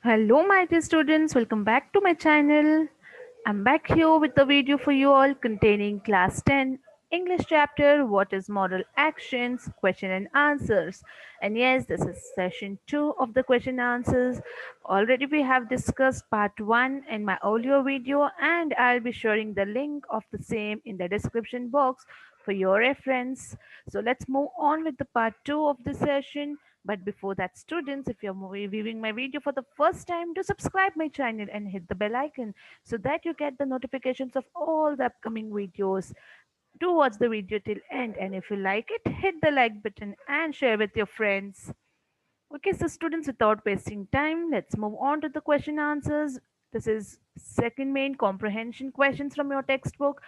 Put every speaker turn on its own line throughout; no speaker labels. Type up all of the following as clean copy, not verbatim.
Hello, my dear students. Welcome back to my channel. I'm back here with a video for you all containing class 10 English chapter What is Moral Actions? Question and Answers. And yes, this is session 2 of the question and answers. Already we have discussed part 1 in my earlier video, and I'll be sharing the link of the same in the description box for your reference. So let's move on with the part 2 of the session. But before that, students, if you're viewing my video for the first time, do subscribe my channel and hit the bell icon so that you get the notifications of all the upcoming videos. Do watch the video till end, and if you like it, hit the like button and share with your friends. Okay, so students, without wasting time, let's move on to the question answers. This is second main comprehension questions from your textbook.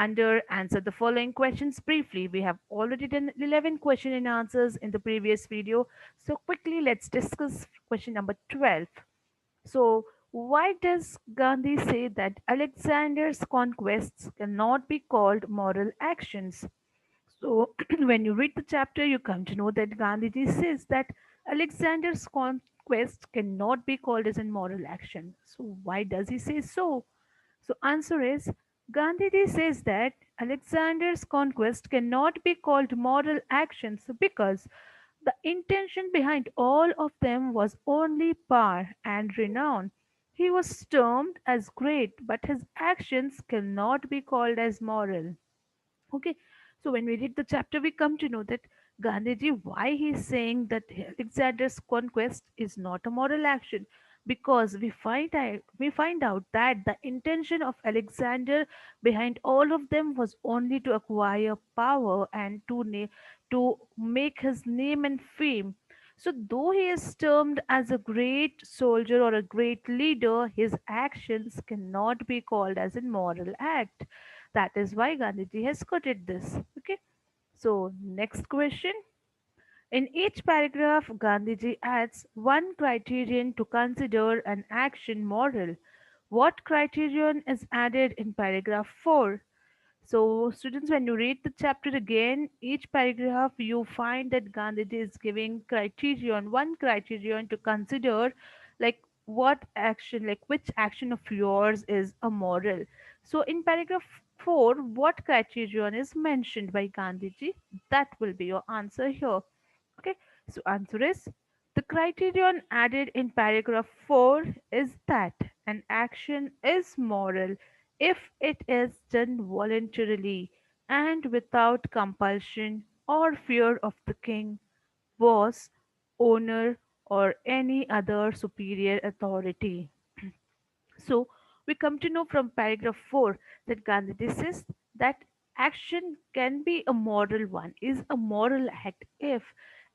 Under answer the following questions briefly. We have already done 11 question and answers in the previous video. So quickly, let's discuss question number 12. So, why does Gandhi say that Alexander's conquests cannot be called moral actions? So, when you read the chapter, you come to know that Gandhiji says that Alexander's conquest cannot be called as a moral action. So, why does he say so? So, answer is Gandhiji says that Alexander's conquest cannot be called moral actions because the intention behind all of them was only power and renown. He was termed as great, but his actions cannot be called as moral. Okay, so when we read the chapter, we come to know that Gandhiji, why he's saying that Alexander's conquest is not a moral action, because we find out that the intention of Alexander behind all of them was only to acquire power and to make his name and fame. So, though he is termed as a great soldier or a great leader, his actions cannot be called as a moral act. That is why Gandhiji has quoted this. Okay. So, next question. In each paragraph, Gandhiji adds one criterion to consider an action moral. What criterion is added in paragraph 4? So, students, when you read the chapter again, each paragraph you find that Gandhiji is giving criterion, one criterion to consider, like what action, like which action of yours is a moral. So, in paragraph 4, what criterion is mentioned by Gandhiji? That will be your answer here. Okay, so answer is the criterion added in paragraph 4 is that an action is moral if it is done voluntarily and without compulsion or fear of the king, boss, owner, or any other superior authority. So we come to know from paragraph 4 that Gandhiji says that action can be a moral one, is a moral act if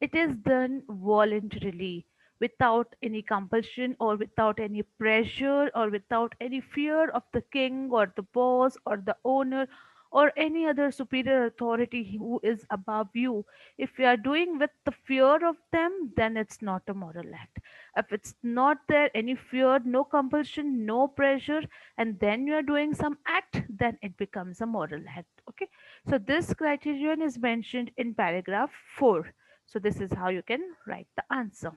it is done voluntarily, without any compulsion or without any pressure or without any fear of the king or the boss or the owner or any other superior authority who is above you. If you are doing with the fear of them, then it's not a moral act. If it's not there any fear, no compulsion, no pressure, and then you are doing some act, then it becomes a moral act. Okay, so this criterion is mentioned in paragraph 4. So this is how you can write the answer.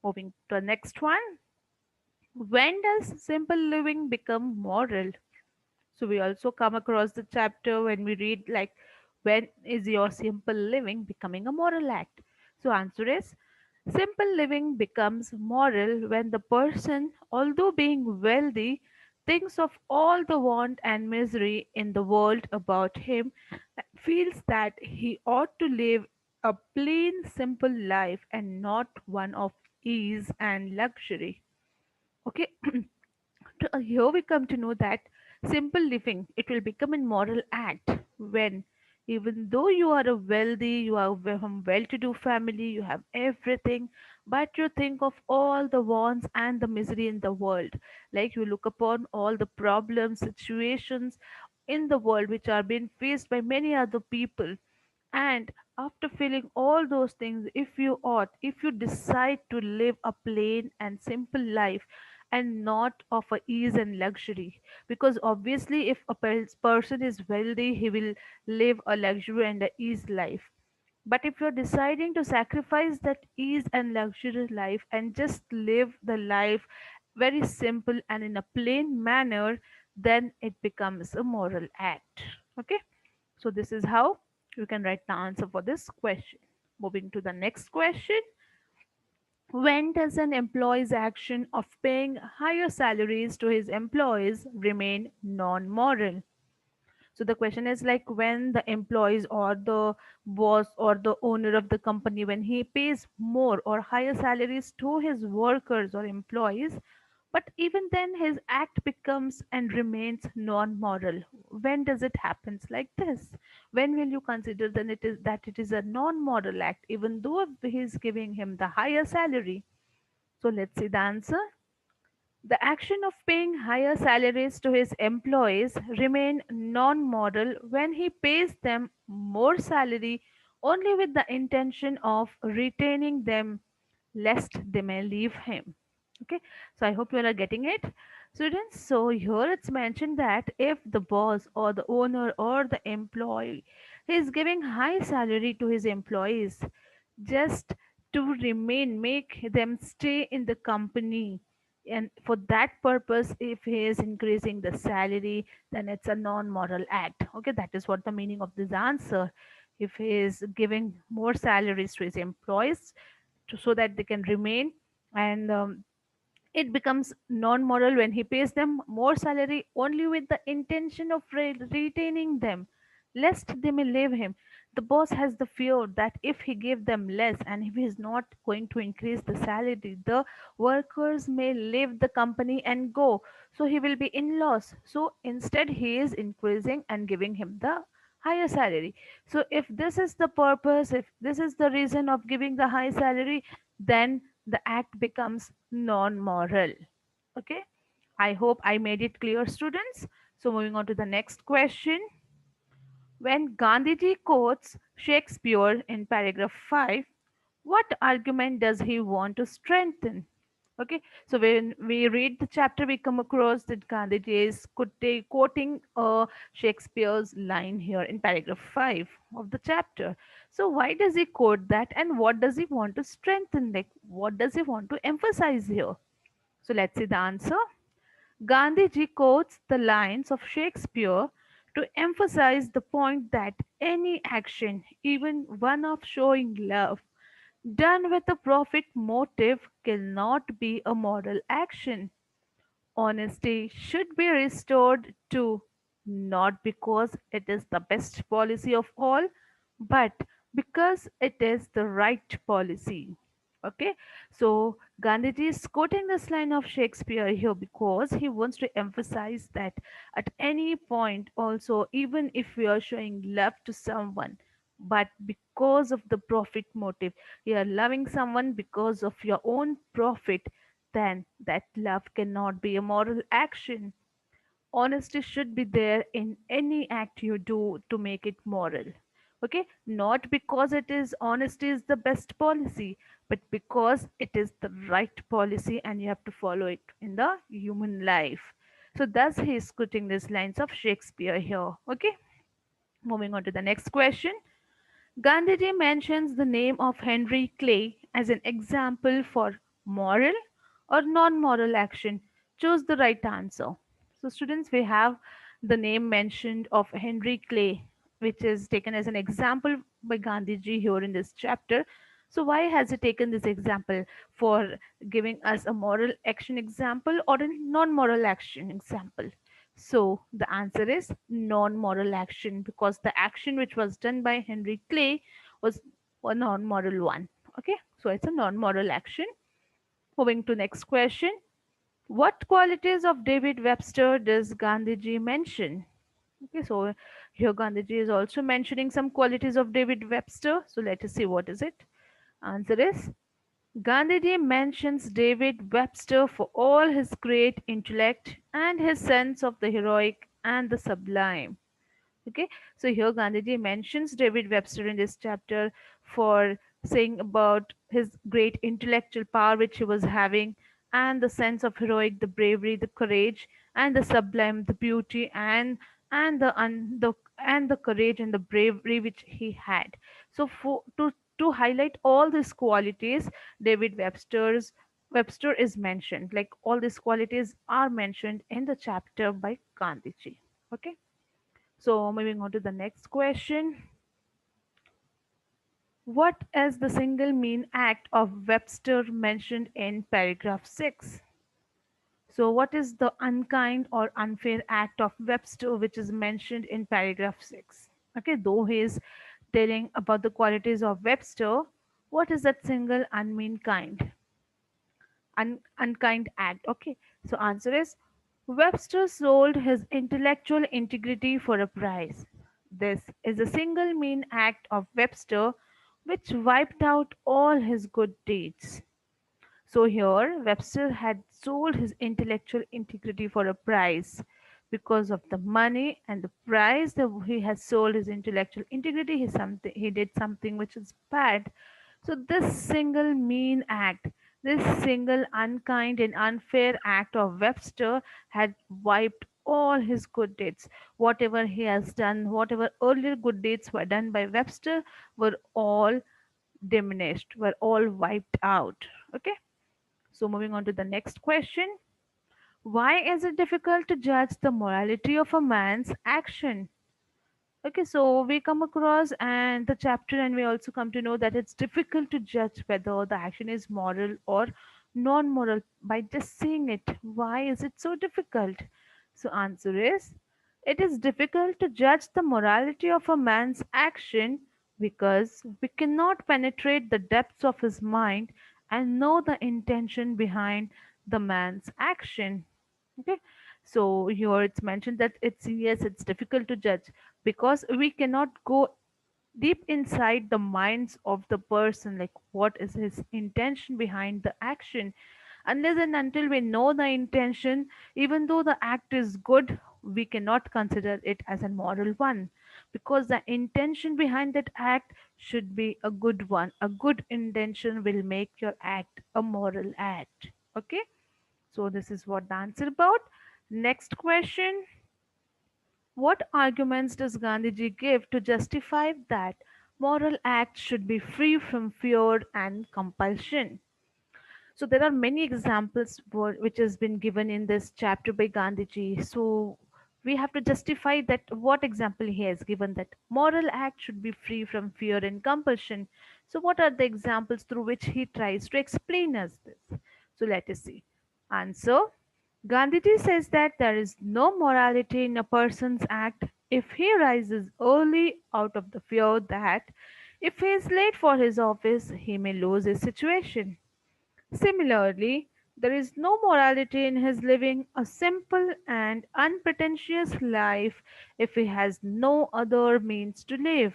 Moving to the next one. When does simple living become moral? So we also come across the chapter when we read like when is your simple living becoming a moral act? So answer is simple living becomes moral when the person, although being wealthy, thinks of all the want and misery in the world about him and feels that he ought to live a plain simple life and not one of ease and luxury. Okay, here we come to know that simple living it will become a moral act when, even though you are a wealthy, you are from well-to-do family, you have everything, but you think of all the wants and the misery in the world, like you look upon all the problems, situations in the world which are being faced by many other people, and after feeling all those things, if you decide to live a plain and simple life and not of a ease and luxury, because obviously, if a person is wealthy, he will live a luxury and a ease life. But if you're deciding to sacrifice that ease and luxury life and just live the life very simple and in a plain manner, then it becomes a moral act. Okay, so this is how you can write the answer for this question. Moving to the next question. When does an employee's action of paying higher salaries to his employees remain non moral? So the question is like when the employees or the boss or the owner of the company, when he pays more or higher salaries to his workers or employees, but even then his act becomes and remains non-moral. When does it happens like this? When will you consider that it is a non-moral act even though he is giving him the higher salary? So let's see the answer. The action of paying higher salaries to his employees remain non-moral when he pays them more salary only with the intention of retaining them lest they may leave him. Okay, so I hope you all are getting it, students. So here it's mentioned that if the boss or the owner or the employee is giving high salary to his employees just to remain, make them stay in the company, and for that purpose if he is increasing the salary, then it's a non-moral act. Okay, that is what the meaning of this answer. If he is giving more salaries to his employees so that they can remain, and it becomes non-moral when he pays them more salary only with the intention of retaining them, lest they may leave him. The boss has the fear that if he give them less and if he is not going to increase the salary, the workers may leave the company and go. So he will be in loss. So instead, he is increasing and giving him the higher salary. So if this is the purpose, if this is the reason of giving the high salary, then the act becomes non-moral. Okay, I hope I made it clear, students. So moving on to the next question. When Gandhiji quotes Shakespeare in paragraph 5, what argument does he want to strengthen? Okay, so when we read the chapter, we come across that Gandhiji is quoting Shakespeare's line here in paragraph 5 of the chapter. So why does he quote that, and what does he want to strengthen? Like, what does he want to emphasize here? So let's see the answer. Gandhiji quotes the lines of Shakespeare to emphasize the point that any action, even one of showing love, done with a profit motive cannot be a moral action. Honesty should be restored to, not because it is the best policy of all, but because it is the right policy. Okay, so Gandhiji is quoting this line of Shakespeare here because he wants to emphasize that at any point, also, even if we are showing love to someone, but because of the profit motive, you are loving someone because of your own profit, then that love cannot be a moral action. Honesty should be there in any act you do to make it moral. Okay, not because it is honesty is the best policy, but because it is the right policy and you have to follow it in the human life. So thus he is quoting these lines of Shakespeare here. Okay, moving on to the next question. Gandhiji mentions the name of Henry Clay as an example for moral or non-moral action. Choose the right answer. So students, we have the name mentioned of Henry Clay, which is taken as an example by Gandhiji here in this chapter. So why has he taken this example for giving us a moral action example or a non-moral action example? So the answer is non-moral action because the action which was done by Henry Clay was a non-moral one. Okay, so it's a non-moral action. Moving to next question. What qualities of David Webster does Gandhiji mention? Okay, so here Gandhiji is also mentioning some qualities of David Webster. So let us see what is it. Answer is Gandhiji mentions David Webster for all his great intellect and his sense of the heroic and the sublime. Okay, so here Gandhiji mentions David Webster in this chapter for saying about his great intellectual power which he was having, and the sense of heroic, the bravery, the courage, and the sublime, the beauty, and the courage and the bravery which he had. So to highlight all these qualities, David Webster is mentioned. Like all these qualities are mentioned in the chapter by Gandhiji. Okay. So moving on to the next question. What is the single mean act of Webster mentioned in paragraph 6? So, what is the unkind or unfair act of Webster which is mentioned in paragraph 6? Okay, though he is telling about the qualities of Webster, what is that single unmean kind? Unkind act. Okay, so answer is Webster sold his intellectual integrity for a price. This is a single mean act of Webster which wiped out all his good deeds. So here, Webster had sold his intellectual integrity for a price. Because of the money and the price that he has sold his intellectual integrity, he did something which is bad. So this single mean act, this single unkind and unfair act of Webster had wiped all his good deeds. Whatever he has done, whatever earlier good deeds were done by Webster were all diminished, were all wiped out. Okay. So, moving on to the next question. Why is it difficult to judge the morality of a man's action? Okay, so we come across and the chapter, and we also come to know that it's difficult to judge whether the action is moral or non-moral by just seeing it. Why is it so difficult? So answer is it is difficult to judge the morality of a man's action because we cannot penetrate the depths of his mind and know the intention behind the man's action. Okay, so here it's mentioned that it's yes, it's difficult to judge because we cannot go deep inside the minds of the person, like what is his intention behind the action. Unless and until we know the intention, even though the act is good, we cannot consider it as a moral one because the intention behind that act should be a good one. A good intention will make your act a moral act. Okay, so this is what the answer about. Next question. What arguments does Gandhiji give to justify that moral acts should be free from fear and compulsion? So there are many examples which has been given in this chapter by Gandhiji. So we have to justify that what example he has given that moral act should be free from fear and compulsion. So what are the examples through which he tries to explain us this? So let us see. Answer. Gandhiji says that there is no morality in a person's act if he rises early out of the fear that if he is late for his office, he may lose his situation. Similarly, there is no morality in his living a simple and unpretentious life if he has no other means to live.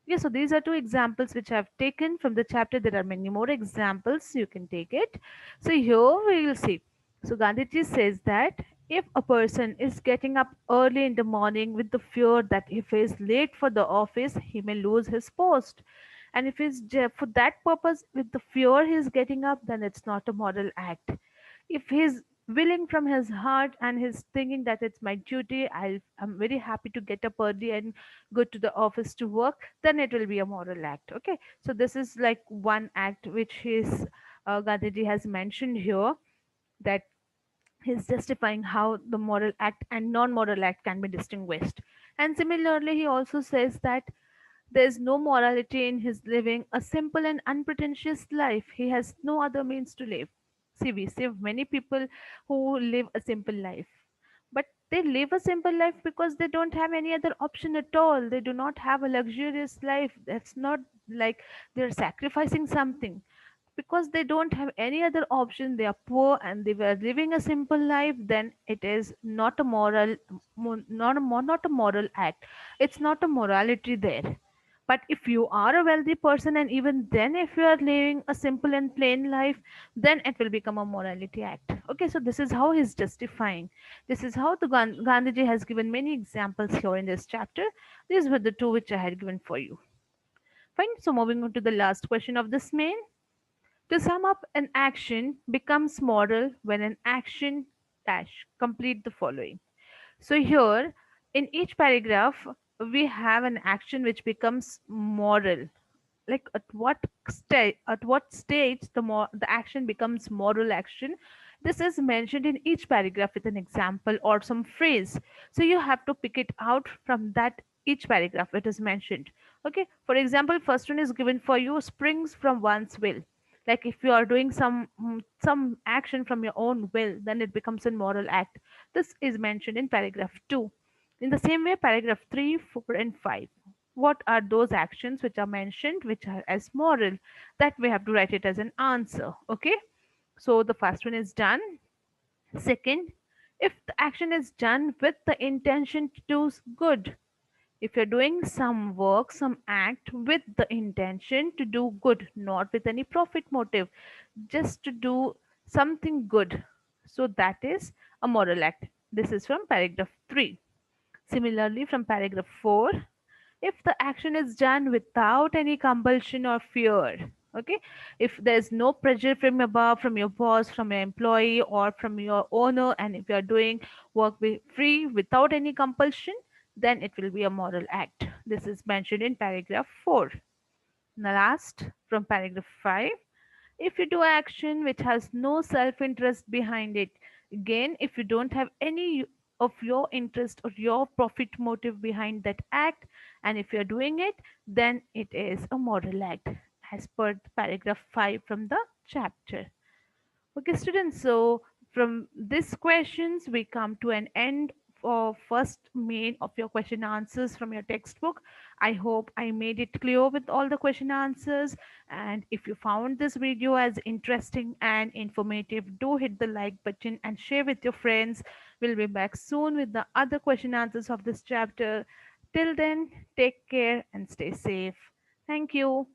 Yeah, so these are two examples which I've taken from the chapter. There are many more examples. You can take it. So here we will see. So Gandhiji says that if a person is getting up early in the morning with the fear that if he is late for the office, he may lose his post. And if he's for that purpose, with the fear he's getting up, then it's not a moral act. If he's willing from his heart and he's thinking that it's my duty, I'm very happy to get up early and go to the office to work, then it will be a moral act. Okay, so this is like one act which his Gandhiji has mentioned here, that he's justifying how the moral act and non-moral act can be distinguished. And similarly, he also says that there is no morality in his living a simple and unpretentious life. He has no other means to live. See, we see many people who live a simple life, but they live a simple life because they don't have any other option at all. They do not have a luxurious life. That's not like they're sacrificing something because they don't have any other option. They are poor and they were living a simple life. Then it is not a moral, not a moral act. It's not a morality there. But if you are a wealthy person, and even then if you are living a simple and plain life, then it will become a morality act. Okay, so this is how he's justifying. This is how the Gandhiji has given many examples here in this chapter. These were the two which I had given for you. Fine, so moving on to the last question of this main. To sum up, an action becomes moral when an action dash complete the following. So here in each paragraph we have an action which becomes moral, like at what stage the action becomes moral action. This is mentioned in each paragraph with an example or some phrase, so you have to pick it out from that each paragraph it is mentioned. Okay, for example, first one is given for you: springs from one's will. Like if you are doing some action from your own will, then it becomes a moral act. This is mentioned in paragraph 2. In the same way, paragraph 3, 4, and 5, what are those actions which are mentioned which are as moral, that we have to write it as an answer. Okay, so the first one is done. Second, if the action is done with the intention to do good, if you're doing some work, some act with the intention to do good, not with any profit motive, just to do something good, so that is a moral act. This is from paragraph 3. Similarly, from paragraph 4, if the action is done without any compulsion or fear, okay, if there's no pressure from above, from your boss, from your employee, or from your owner, and if you're doing work free without any compulsion, then it will be a moral act. This is mentioned in paragraph 4. Now last, from paragraph 5, if you do action which has no self interest behind it, again, if you don't have any of your interest or your profit motive behind that act, and if you're doing it, then it is a moral act as per paragraph 5 from the chapter. Okay, students, so from these questions, we come to an end for first main of your question answers from your textbook. I hope I made it clear with all the question answers. And if you found this video as interesting and informative, do hit the like button and share with your friends. We'll be back soon with the other question answers of this chapter. Till then, take care and stay safe. Thank you.